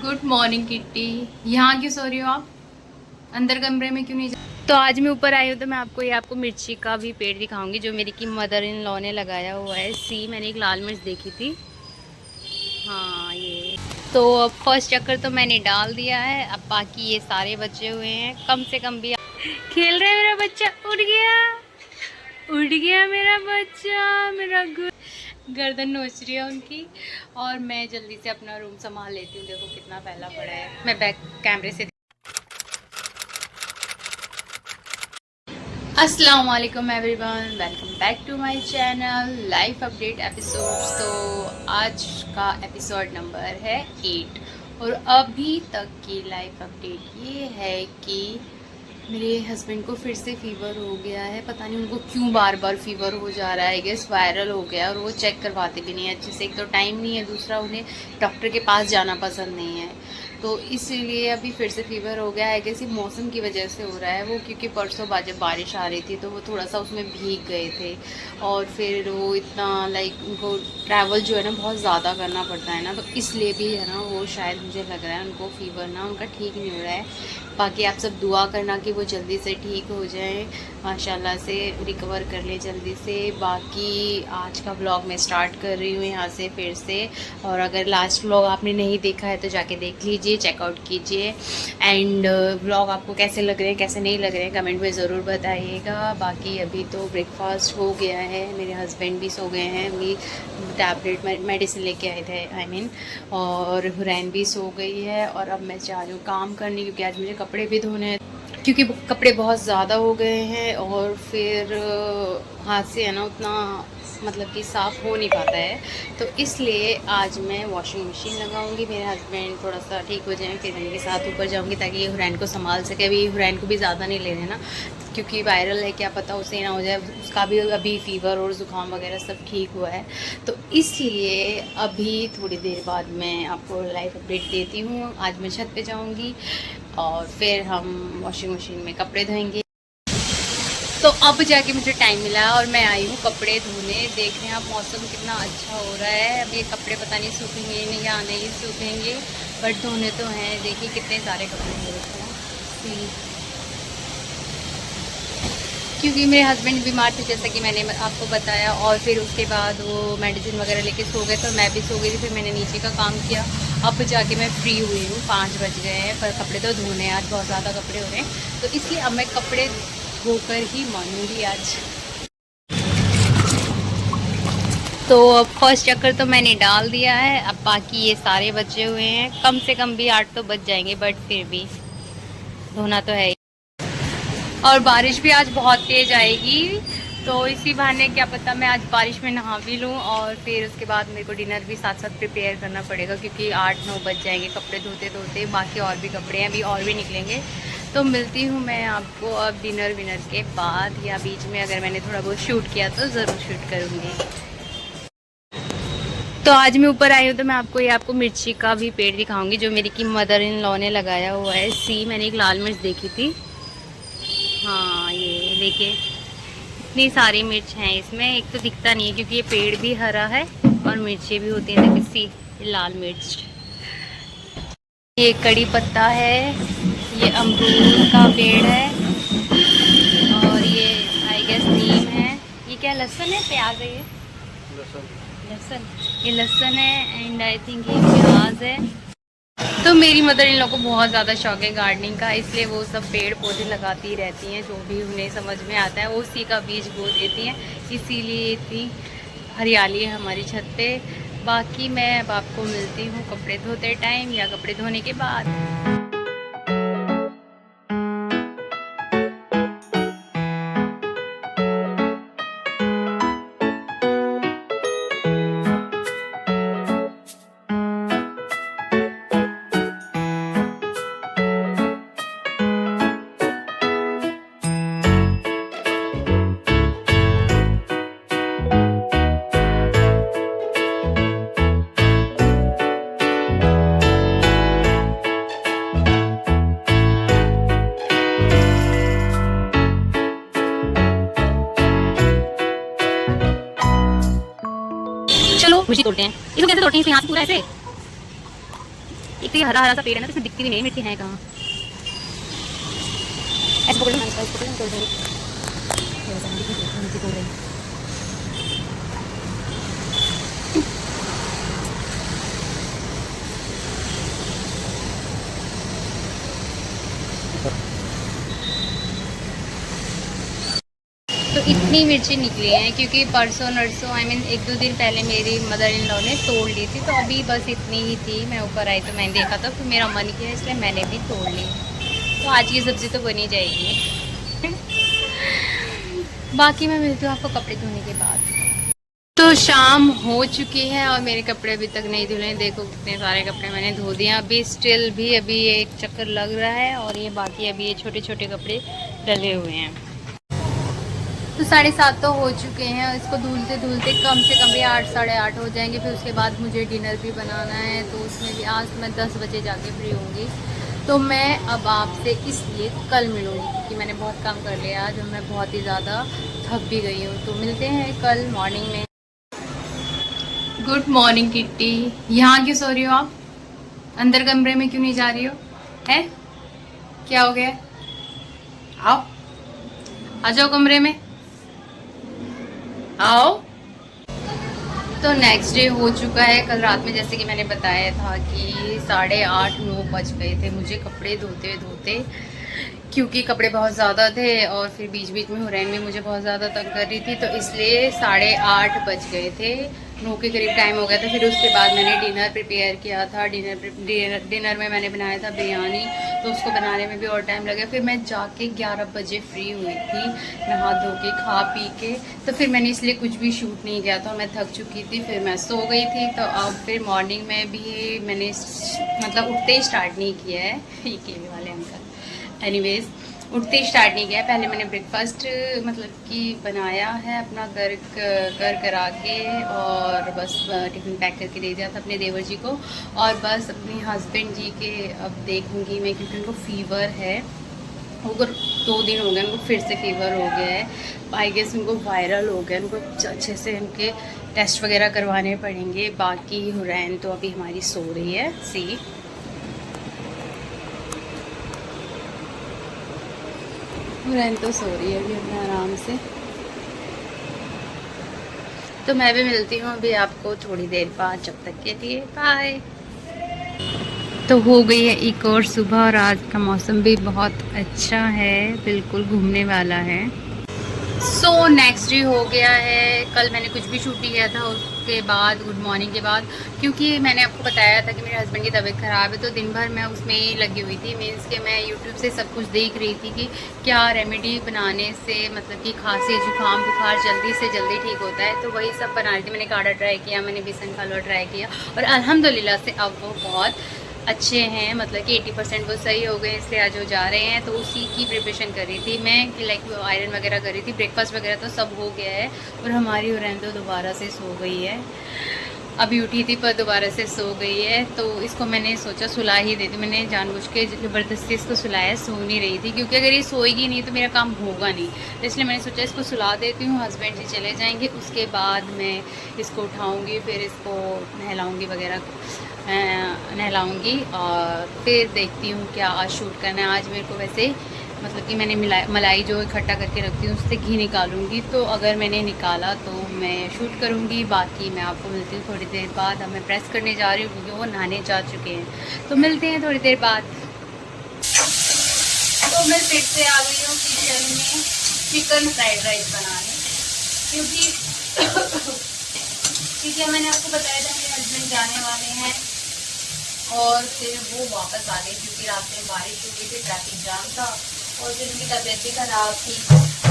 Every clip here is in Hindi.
Good morning kitty. यहाँ क्यों सो रही हो आप? अंदर कमरे में क्यों नहीं जा? तो आज मैं ऊपर आई हूँ तो मैं आपको मिर्ची का भी पेड़ दिखाऊंगी जो मेरी की मदर इन लॉ ने लगाया हुआ है। मैंने एक लाल मिर्च देखी थी। हाँ ये तो अब फर्स्ट चक्कर तो मैंने डाल दिया है। अब बाकी ये सारे बचे हुए हैं, कम से कम भी खेल रहे हैं। मेरा बच्चा उड़ गया मेरा बच्चा, मेरा गर्दन नोच रही है उनकी। और मैं जल्दी से अपना रूम संभाल लेती हूँ। देखो कितना फैला पड़ा है। मैं बैक कैमरे से अस्सलाम वालेकुम everyone, welcome back to my channel life update episodes. तो आज का एपिसोड नंबर है 8 और अभी तक की लाइफ अपडेट ये है कि मेरे हस्बैंड को फिर से फीवर हो गया है। पता नहीं उनको क्यों बार बार फीवर हो जा रहा है। गैस वायरल हो गया और वो चेक करवाते भी नहीं है अच्छे से। एक तो टाइम नहीं है, दूसरा उन्हें डॉक्टर के पास जाना पसंद नहीं है, तो इसीलिए अभी फिर से फीवर हो गया है। कैसी मौसम की वजह से हो रहा है वो, क्योंकि परसों जब बारिश आ रही थी तो वो थोड़ा सा उसमें भीग गए थे और फिर वो इतना उनको ट्रैवल जो है ना बहुत ज़्यादा करना पड़ता है ना, तो इसलिए भी है ना वो शायद मुझे लग रहा है उनको फीवर ना उनका ठीक नहीं हो रहा है। बाकी आप सब दुआ करना कि वो जल्दी से ठीक हो जाएं, माशाल्लाह से रिकवर कर ले जल्दी से। बाकी आज का व्लॉग मैं स्टार्ट कर रही हूँ यहाँ से फिर से। और अगर लास्ट व्लॉग आपने नहीं देखा है तो जाके देख लीजिए, चेकआउट कीजिए। एंड व्लॉग आपको कैसे लग रहे हैं कैसे नहीं लग रहे हैं कमेंट में ज़रूर बताइएगा। बाकी अभी तो ब्रेकफास्ट हो गया है, मेरे हस्बैंड भी सो गए हैं, अभी टैबलेट मेडिसिन लेके आए थे और हुरैन भी सो गई है। और अब मैं चाह रही हूँ काम करने, क्योंकि आज मुझे कपड़े भी धोने हैं, क्योंकि कपड़े बहुत ज़्यादा हो गए हैं और फिर हाथ से है ना उतना मतलब कि साफ़ हो नहीं पाता है। तो इसलिए आज मैं वॉशिंग मशीन लगाऊंगी। मेरे हस्बैंड थोड़ा सा ठीक हो जाएं फिर उनके साथ ऊपर जाऊंगी ताकि ये हुरैन को संभाल सके। अभी हुरैन को भी ज़्यादा नहीं ले रहे ना, क्योंकि वायरल है, क्या पता उसे ना हो जाए। उसका भी अभी फ़ीवर और ज़ुकाम वगैरह सब ठीक हुआ है, तो इसलिए अभी थोड़ी देर बाद मैं आपको लाइव अपडेट देती हूँ। आज मैं छत पे जाऊँगी और फिर हम वॉशिंग मशीन में कपड़े धोएंगे। तो अब जाके मुझे टाइम मिला और मैं आई हूँ कपड़े धोने। देख रहे हैं आप मौसम कितना अच्छा हो रहा है। अब ये कपड़े पता नहीं सूखेंगे नहीं या नहीं सूखेंगे, बट धोने तो हैं। देखिए कितने सारे कपड़े हो रखे हैं, क्योंकि मेरे हस्बैंड बीमार थे जैसा कि मैंने आपको बताया। और फिर उसके बाद वो मेडिसिन वगैरह लेके सो गए, तो मैं भी सो गई थी। फिर मैंने नीचे का काम किया, अब जाके मैं फ्री हुई हूँ। 5 बज गए हैं, पर कपड़े तो धोने हैं, आज बहुत ज़्यादा कपड़े हो रहे हैं, तो इसलिए अब मैं कपड़े धोकर ही मानूंगी आज। तो फर्स्ट चक्कर तो मैंने डाल दिया है। अब बाकी ये सारे बचे हुए हैं, कम से कम भी 8 तो बच जाएंगे, बट फिर भी धोना तो है ही। और बारिश भी आज बहुत तेज़ आएगी, तो इसी बहाने क्या पता मैं आज बारिश में नहा भी लूँ। और फिर उसके बाद मेरे को डिनर भी साथ साथ प्रिपेयर करना पड़ेगा, क्योंकि 8-9 बज जाएंगे कपड़े धोते धोते। बाकी और भी कपड़े हैं, अभी और भी निकलेंगे। तो मिलती हूँ मैं आपको अब डिनर के बाद, या बीच में अगर मैंने थोड़ा बहुत शूट किया तो ज़रूर शूट करूँगी। तो आज मैं ऊपर आई हूँ तो मैं आपको मिर्ची का भी पेड़ दिखाऊंगी जो मेरी की मदर इन लॉ ने लगाया हुआ है। मैंने एक लाल मिर्च देखी थी। हाँ ये देखिए इतनी सारी मिर्च हैं इसमें। एक तो दिखता नहीं है क्योंकि ये पेड़ भी हरा है और मिर्ची भी होती है। देखिए ये लाल मिर्च, ये कड़ी पत्ता है, ये अमरूद का पेड़ है, और ये आई गेस नीम है। ये क्या लहसुन है प्याज है? ये लहसुन, ये लहसुन है। एंड आई थिंक ये प्याज है। तो मेरी मदर इन लोगों को बहुत ज़्यादा शौक है गार्डनिंग का, इसलिए वो सब पेड़ पौधे लगाती रहती हैं। जो भी उन्हें समझ में आता है वो उसी का बीज बो देती हैं, इसीलिए इतनी हरियाली है हमारी छत पे। बाकी मैं अब आपको मिलती हूँ कपड़े धोते टाइम या कपड़े धोने के बाद। चलो मिर्ची तोड़ते हैं। इसको कैसे तोड़ते हैं? यहाँ से पूरा ऐसे एक तो ये हरा हरा सा पेड़ है ना, तो इसमें दिखती भी नहीं मिट्टी है कहाँ। ऐसे पकड़ लो, इसको पकड़ लो, तोड़ देंगे। ये वैसा मिट्टी तोड़ रही है। तो इतनी मिर्ची निकली हैं क्योंकि परसों नरसों आई मीन 1-2 दिन पहले मेरी मदर इन लॉ ने तोड़ ली थी, तो अभी बस इतनी ही थी। मैं ऊपर आई तो मैंने देखा था, फिर मेरा मन किया इसलिए मैंने भी तोड़ ली। तो आज की सब्ज़ी तो बनी जाएगी। बाकी मैं मिलती हूँ आपको कपड़े धोने के बाद। तो शाम हो चुकी है और मेरे कपड़े अभी तक नहीं धुले। देखो कितने सारे कपड़े मैंने धो दिए। अभी स्टिल भी अभी एक चक्कर लग रहा है और ये बाकी अभी ये छोटे छोटे कपड़े डले हुए हैं। तो 7:30 तो हो चुके हैं। इसको धुलते धुलते कम से कम भी 8 साढ़े 8 हो जाएंगे। फिर उसके बाद मुझे डिनर भी बनाना है, तो उसमें भी आज मैं 10 बजे जाके फ्री होंगी। तो मैं अब आपसे इसलिए कल मिलूँगी क्योंकि मैंने बहुत काम कर लिया आज और मैं बहुत ही ज़्यादा थक भी गई हूँ। तो मिलते हैं कल मॉर्निंग में। Good morning kitty. यहाँ क्यों सो रही हो आप? अंदर कमरे में क्यों नहीं जा रही हो? है क्या हो गया? आओ, आ जाओ कमरे में, आओ। तो नेक्स्ट डे हो चुका है। कल रात में जैसे कि मैंने बताया था कि 8:30-9 बज गए थे मुझे कपड़े धोते धोते, क्योंकि कपड़े बहुत ज़्यादा थे और फिर बीच बीच में हुरैन में मुझे बहुत ज़्यादा तंग कर रही थी, तो इसलिए 8:30 बज गए थे। 9 के करीब टाइम हो गया था। फिर उसके बाद मैंने डिनर प्रिपेयर किया था। डिनर में मैंने बनाया था बिरयानी, तो उसको बनाने में भी और टाइम लगा। फिर मैं जाके 11 बजे फ्री हुई थी, नहा धो के खा पी के। तो फिर मैंने इसलिए कुछ भी शूट नहीं किया था, मैं थक चुकी थी, फिर मैं सो गई थी। तो अब फिर मॉर्निंग में भी मैंने मतलब उठते ही स्टार्ट नहीं किया है, ये केले वाले अंकल। एनीवेज उठते ही स्टार्ट नहीं किया। पहले मैंने ब्रेकफास्ट मतलब कि बनाया है अपना कर करा के, और बस टिफ़िन पैक करके दे दिया था अपने देवर जी को। और बस अपने हस्बैंड जी के अब देखूँगी मैं, क्योंकि उनको फ़ीवर है। अगर 2 दिन हो गए उनको फिर से फ़ीवर हो गया है। आई गेस उनको वायरल हो गया। उनको अच्छे से उनके टेस्ट वगैरह करवाने पड़ेंगे। बाकी हुरैन तो अभी हमारी सो रही है। सी हुरैन तो सो रही है अभी अपने आराम से। तो मैं भी मिलती हूँ अभी आपको थोड़ी देर बाद, जब तक के लिए बाय। तो हो गई है एक और सुबह और आज का मौसम भी बहुत अच्छा है, बिल्कुल घूमने वाला है। सो नेक्स्ट डे हो गया है। कल मैंने कुछ भी शूट नहीं किया था। उसके बाद गुड मॉर्निंग के बाद, क्योंकि मैंने आपको बताया था कि मेरे हस्बैंड की तबीयत ख़राब है, तो दिन भर मैं उसमें ही लगी हुई थी। मीन्स कि मैं यूट्यूब से सब कुछ देख रही थी कि क्या रेमेडी बनाने से मतलब कि खांसी जुकाम बुखार जल्दी से जल्दी ठीक होता है। तो वही सब बना रही थी। मैंने काढ़ा ट्राई किया, मैंने बेसन का हलवा ट्राई किया, और अल्हम्दुलिल्लाह से अब वो बहुत अच्छे हैं। मतलब कि 80% वो सही हो गए, इसलिए आज वो जा रहे हैं। तो उसी की प्रिपरेशन कर रही थी मैं कि लाइक वो आयरन वगैरह कर रही थी। ब्रेकफास्ट वगैरह तो सब हो गया है, और हमारी हुरैन तो दोबारा से सो गई है। अभी उठी थी पर दोबारा से सो गई है। तो इसको मैंने सोचा सुला ही देती। मैंने जानबूझ के ज़बरदस्ती इसको सुलाया, सो नहीं रही थी, क्योंकि अगर ये सोएगी नहीं तो मेरा काम होगा नहीं। तो इसलिए मैंने सोचा इसको सुला देती हूँ। हस्बैंड जी चले जाएंगे, उसके बाद मैं इसको उठाऊँगी, फिर इसको नहलाऊँगी वगैरह, नहलाऊँगी, और फिर देखती हूँ क्या आज शूट करना है। आज मेरे को वैसे मतलब कि मैंने मलाई जो इकट्ठा करके रखती हूँ उससे घी निकालूंगी, तो अगर मैंने निकाला तो मैं शूट करूँगी। बाकी मैं आपको मिलती हूँ थोड़ी देर बाद। अब मैं प्रेस करने जा रही हूँ क्योंकि वो नहाने जा चुके हैं। तो मिलते हैं थोड़ी देर बाद। तो मैं फिर से आ गई हूँ किचन में चिकन फ्राइड राइस बनाने, क्योंकि मैंने आपको बताया था मेरे हस्बैंड जाने वाले हैं, और फिर वो वापस आ गए क्योंकि रात में बारिश हो गई थी, ट्रैफिक जाम था, और फिर उनकी तबीयत भी ख़राब थी,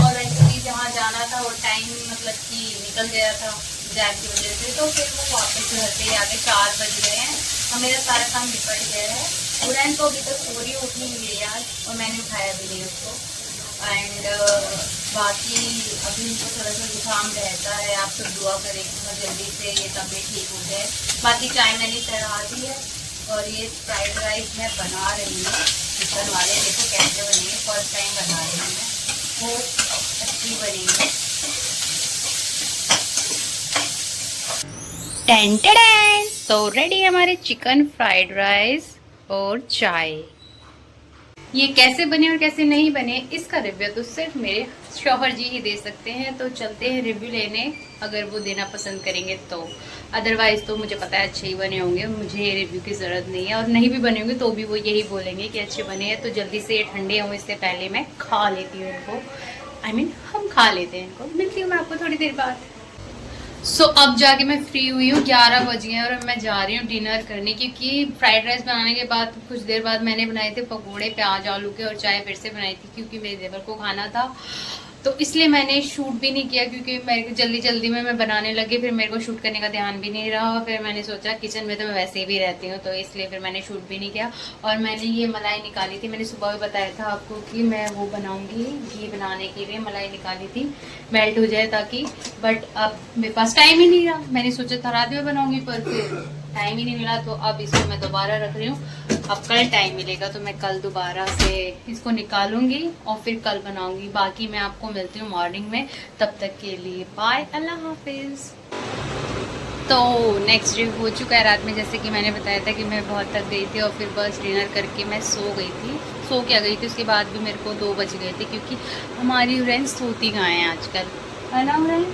और एक्चुअली जहाँ जाना था वो टाइम मतलब कि निकल गया था जैम की वजह से। तो फिर वो वापस घर पे आके 4 बज गए हैं और मेरा सारा काम निपट गया है। हुरैन को अभी तक पूरी उठनी हुई है आज, और मैंने उठाया भी नहीं उसको। एंड बाकी अभी उनको थोड़ा सा जुकाम रहता है। आप सब दुआ करें कि बहुत जल्दी से ये तबीयत ठीक हो जाए। बाकी चाय मैंने चढ़ा दी है, और ये फ्राइड राइस मैं बना रही हूँ चिकन वाले। देखो कैसे बने, फर्स्ट टाइम बना रही हूँ मैं, बहुत अच्छी बनी है। टेन टेन, तो रेडी हमारे चिकन फ्राइड राइस। और चाय। ये कैसे बने और कैसे नहीं बने इसका रिव्यू तो सिर्फ मेरे शौहर जी ही दे सकते हैं। तो चलते हैं रिव्यू लेने, अगर वो देना पसंद करेंगे तो। अदरवाइज़ तो मुझे पता है अच्छे ही बने होंगे, मुझे रिव्यू की ज़रूरत नहीं है। और नहीं भी बने होंगे तो भी वो यही बोलेंगे कि अच्छे बने हैं। तो जल्दी से ये ठंडे हों इससे पहले मैं खा लेती हूँ इनको। हम खा लेते हैं इनको। मिलती हूँ मैं आपको थोड़ी देर बाद। अब जाके मैं फ्री हुई हूँ, 11 बज गए और मैं जा रही हूँ डिनर करने, क्योंकि फ्राइड राइस बनाने के बाद कुछ देर बाद मैंने बनाए थे पकोड़े प्याज आलू के, और चाय फिर से बनाई थी क्योंकि मेरे देवर को खाना था। तो इसलिए मैंने शूट भी नहीं किया, क्योंकि मैं जल्दी में मैं बनाने लगी, फिर मेरे को शूट करने का ध्यान भी नहीं रहा। फिर मैंने सोचा किचन में तो मैं वैसे भी रहती हूँ, तो इसलिए फिर मैंने शूट भी नहीं किया। और मैंने ये मलाई निकाली थी, मैंने सुबह भी बताया था आपको कि मैं वो बनाऊंगी, घी बनाने के लिए मलाई निकाली थी मेल्ट हो जाए ताकि। बट अब मेरे पास टाइम ही नहीं रहा, मैंने सोचा था रात में बनाऊंगी पर फिर टाइम ही नहीं मिला। तो अब इसको मैं दोबारा रख रही हूँ। अब कल टाइम मिलेगा तो मैं कल दोबारा से इसको निकालूंगी और फिर कल बनाऊंगी। बाकी मैं आपको मिलती हूँ मॉर्निंग में, तब तक के लिए बाय, अल्लाह हाफिज़। तो नेक्स्ट डे हो चुका है रात में, जैसे कि मैंने बताया था कि मैं बहुत थक गई थी और फिर बस डिनर करके मैं सो गई थी, सो के आ गई थी। उसके बाद भी मेरे को 2 बज गए थे, क्योंकि हमारी हुरैन सोती कहाँ है आजकल, है ना हुरैन?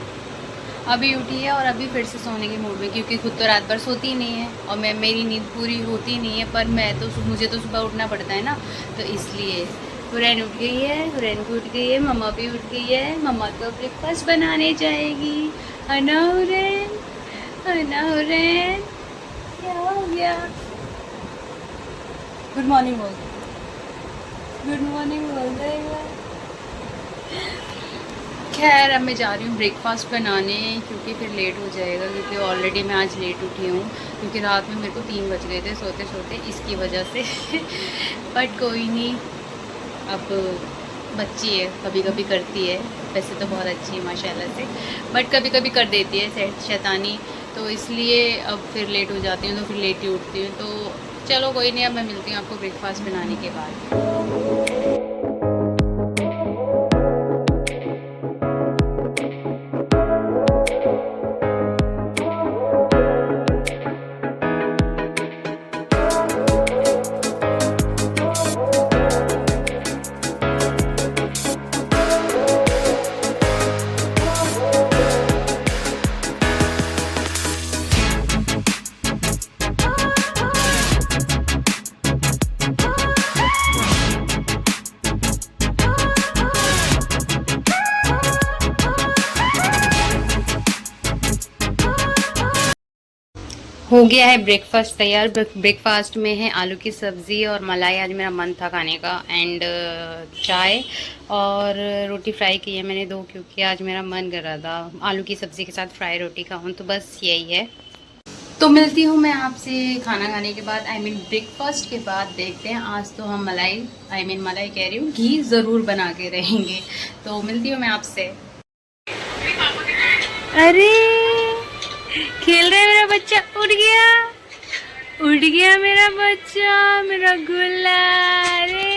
अभी उठी है और अभी फिर से सोने के मूड में, क्योंकि खुद तो रात भर सोती नहीं है और मेरी नींद पूरी होती नहीं है। पर मुझे तो सुबह उठना पड़ता है ना, तो इसलिए। हुरैन उठ गई है, हुरैन भी उठ गई है, मम्मा भी उठ गई है। मम्मा तो ब्रेकफास्ट बनाने जाएगी, है ना हुरैन? है ना हुरैन? क्या हो गया? गुड मॉर्निंग बोल, गुड मॉर्निंग बोल देगा। खैर अब मैं जा रही हूँ ब्रेकफास्ट बनाने, क्योंकि फिर लेट हो जाएगा, क्योंकि ऑलरेडी मैं आज लेट उठी हूँ, क्योंकि रात में मेरे को 3 बज गए थे सोते सोते, इसकी वजह से। बट कोई नहीं, अब बच्ची है, कभी कभी करती है, वैसे तो बहुत अच्छी है माशाल्लाह से, बट कभी कभी कर देती है शैतानी। तो इसलिए अब फिर लेट हो जाती हूँ, तो फिर लेट ही उठती हूँ। तो चलो कोई नहीं, अब मैं मिलती हूँ आपको ब्रेकफास्ट बनाने के बाद। हो गया है ब्रेकफास्ट तैयार। ब्रेकफास्ट में है आलू की सब्ज़ी और मलाई, आज मेरा मन था खाने का, एंड चाय और रोटी फ्राई की है मैंने 2, क्योंकि आज मेरा मन कर रहा था आलू की सब्ज़ी के साथ फ्राई रोटी खाऊं। तो बस यही है। तो मिलती हूँ मैं आपसे खाना खाने के बाद, ब्रेकफास्ट के बाद। देखते हैं, आज तो हम मलाई कह रही हूँ, घी ज़रूर बना के रहेंगे। तो मिलती हूँ मैं आपसे। अरे खेल रहा है मेरा बच्चा, उठ गया मेरा बच्चा, मेरा गुल्ला। रे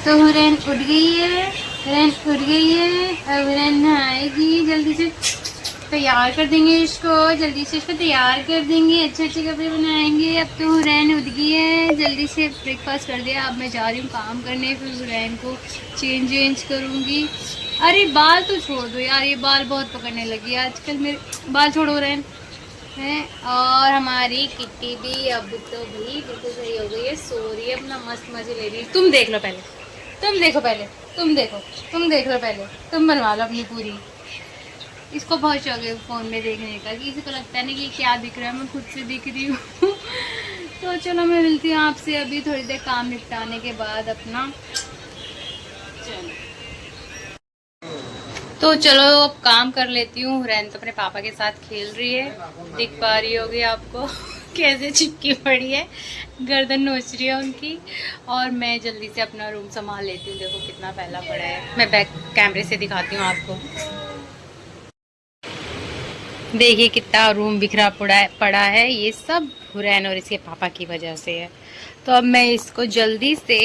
तो हुरैन उठ गई है, अब हुरैन नहाएगी। जल्दी से तैयार कर देंगे इसको, तैयार कर देंगे, अच्छे कपड़े बनाएंगे। अब तो हुरैन उठ गई है, जल्दी से ब्रेकफास्ट कर दिया। अब मैं जा रही हूँ काम करने, फिर हुरैन को चेंज करूँगी। अरे बाल तो छोड़ दो यार, ये बाल बहुत पकड़ने लगी है आजकल, मेरे बाल छोड़ो रहन है। और हमारी किट्टी भी अब तो भी बिल्कुल सही हो गई है, सो रही है, अपना मस्त मजे ले रही है। तुम देख लो पहले, तुम देख लो पहले, तुम बनवा लो अपनी पूरी। इसको बहुत शौक है फ़ोन में देखने का, किसी को लगता नहीं कि क्या दिख रहा है, मैं खुद से दिख रही हूँ। तो चलो मैं मिलती हूँ आपसे अभी थोड़ी देर काम निपटाने के बाद अपना। तो चलो अब काम कर लेती हूँ। हुरैन तो अपने पापा के साथ खेल रही है, दिख पा रही होगी आपको कैसे चिपकी पड़ी है, गर्दन नोच रही है उनकी। और मैं जल्दी से अपना रूम संभाल लेती हूँ। देखो कितना फैला पड़ा है, मैं बैक कैमरे से दिखाती हूँ आपको। देखिए कितना रूम बिखरा पड़ा है, ये सब हुरैन और इसके पापा की वजह से है। तो अब मैं इसको जल्दी से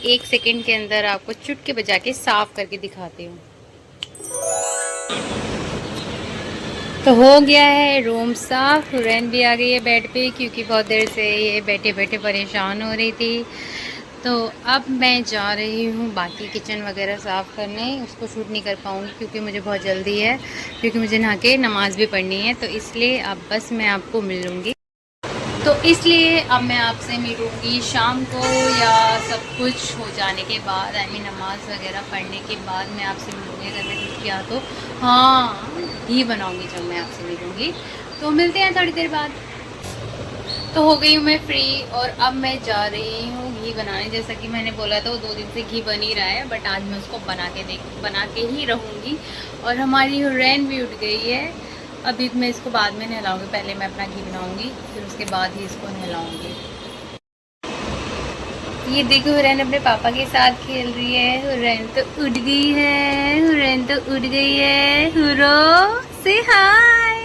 1 सेकंड के अंदर आपको चुटकी बजा के साफ करके दिखाती हूँ। तो हो गया है रूम साफ। हुरैन भी आ गई है बेड पे, क्योंकि बहुत देर से ये बैठे बैठे परेशान हो रही थी। तो अब मैं जा रही हूँ बाकी किचन वगैरह साफ़ करने। उसको शूट नहीं कर पाऊँगी क्योंकि मुझे बहुत जल्दी है, क्योंकि मुझे नहा के नमाज़ भी पढ़नी है। तो इसलिए अब बस मैं आपको मिलूँगी। तो इसलिए अब मैं आपसे मिलूँगी शाम को, या सब कुछ हो जाने के बाद, आई मीन नमाज़ वगैरह पढ़ने के बाद मैं आपसे मिलूँगी। अगर मैं ठीक किया तो हाँ घी बनाऊँगी जब मैं आपसे मिलूँगी। तो मिलते हैं थोड़ी देर बाद। तो हो गई हूँ मैं फ्री, और अब मैं जा रही हूँ घी बनाने। जैसा कि मैंने बोला था, वो 2 दिन से घी बन ही रहा है, बट आज मैं उसको बना के ही रहूँगी। और हमारी हुरैन भी उठ गई है। अभी मैं इसको बाद में नहलाऊँगी, पहले मैं अपना घी बनाऊँगी, फिर उसके बाद ही इसको नहलाऊँगी। ये देखो हुरैन अपने पापा के साथ खेल रही है। हुरैन तो उठ गई है, हुरैन तो उठ गई है। हुरो से हाय,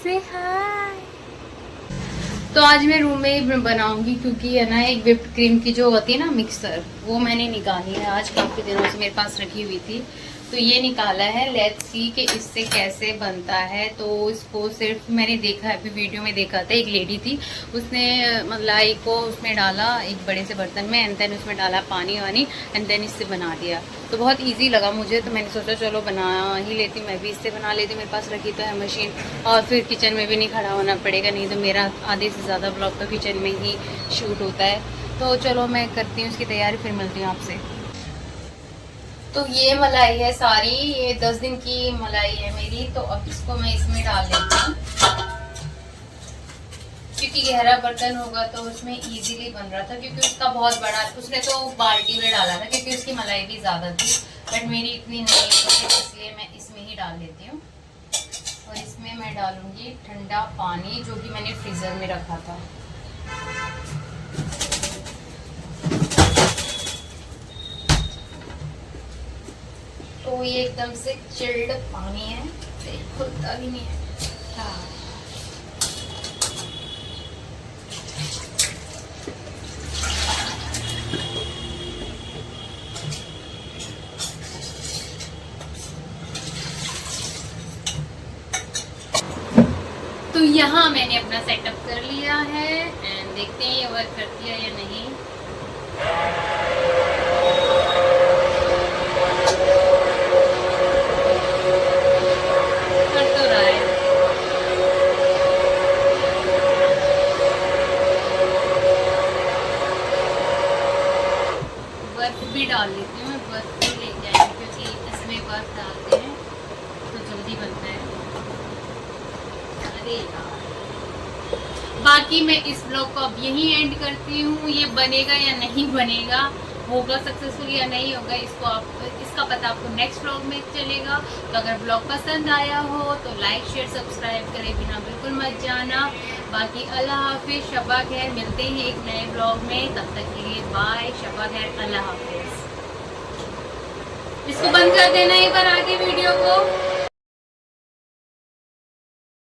से हाय। तो आज मैं रूम में ही बनाऊंगी, क्योंकि है ना एक व्हिप्ड क्रीम की जो होती है ना मिक्सर, वो मैंने निकाली है। आज काफ़ी दिनों से मेरे पास रखी हुई थी, तो ये निकाला है। लेट्स सी कि इससे कैसे बनता है। तो इसको सिर्फ मैंने देखा है, अभी वीडियो में देखा था, एक लेडी थी, उसने मलाई को उसमें डाला एक बड़े से बर्तन में, एंड देन उसमें डाला पानी वानी, एंड देन इससे बना दिया। तो बहुत इजी लगा मुझे, तो मैंने सोचा चलो बना ही लेती, मैं भी इससे बना लेती। मेरे पास रखी तो है मशीन, और फिर किचन में भी नहीं खड़ा होना पड़ेगा, नहीं तो मेरा आधे से ज़्यादा ब्लॉग तो किचन में ही शूट होता है। तो चलो मैं करती हूँ उसकी तैयारी, फिर मिलती हूँ आपसे। तो ये मलाई है सारी, ये 10 दिन की मलाई है मेरी। तो अब इसको मैं इसमें डाल देती हूँ, क्योंकि गहरा बर्तन होगा तो उसमें इजीली बन रहा था। क्योंकि उसका बहुत बड़ा, उसने तो बाल्टी में डाला था, क्योंकि उसकी मलाई भी ज़्यादा थी, बट मेरी इतनी नहीं, तो इसलिए मैं इसमें ही डाल देती हूँ। और इसमें मैं डालूंगी ठंडा पानी, जो कि मैंने फ्रीज़र में रखा था। तो ये एकदम से चिल्ड पानी है, खुलता भी नहीं है। हाँ, तो यहाँ मैंने अपना सेटअप कर लिया है, एंड देखते हैं ये वर्क करती है या नहीं। कर तो रहा है। बर्फ भी डाल लेती हूँ, बर्फ भी लेके आएंगे, क्योंकि इसमें बर्फ डालते हैं तो जल्दी बनता है। अरे यार, बाकी मैं इस ब्लॉग को अब यही एंड करती हूँ। ये बनेगा या नहीं बनेगा, होगा सक्सेसफुल या नहीं होगा, इसका पता आपको नेक्स्ट ब्लॉग में चलेगा। तो अगर ब्लॉग पसंद आया हो तो लाइक शेयर सब्सक्राइब करे बिना बिल्कुल मत जाना। बाकी अल्लाह हाफिज, शबा खैर। मिलते हैं एक नए ब्लॉग में, तब तक के लिए बाय, शबा खैर, अल्लाह हाफिज। इसको बंद कर देना एक बार आगे वीडियो को।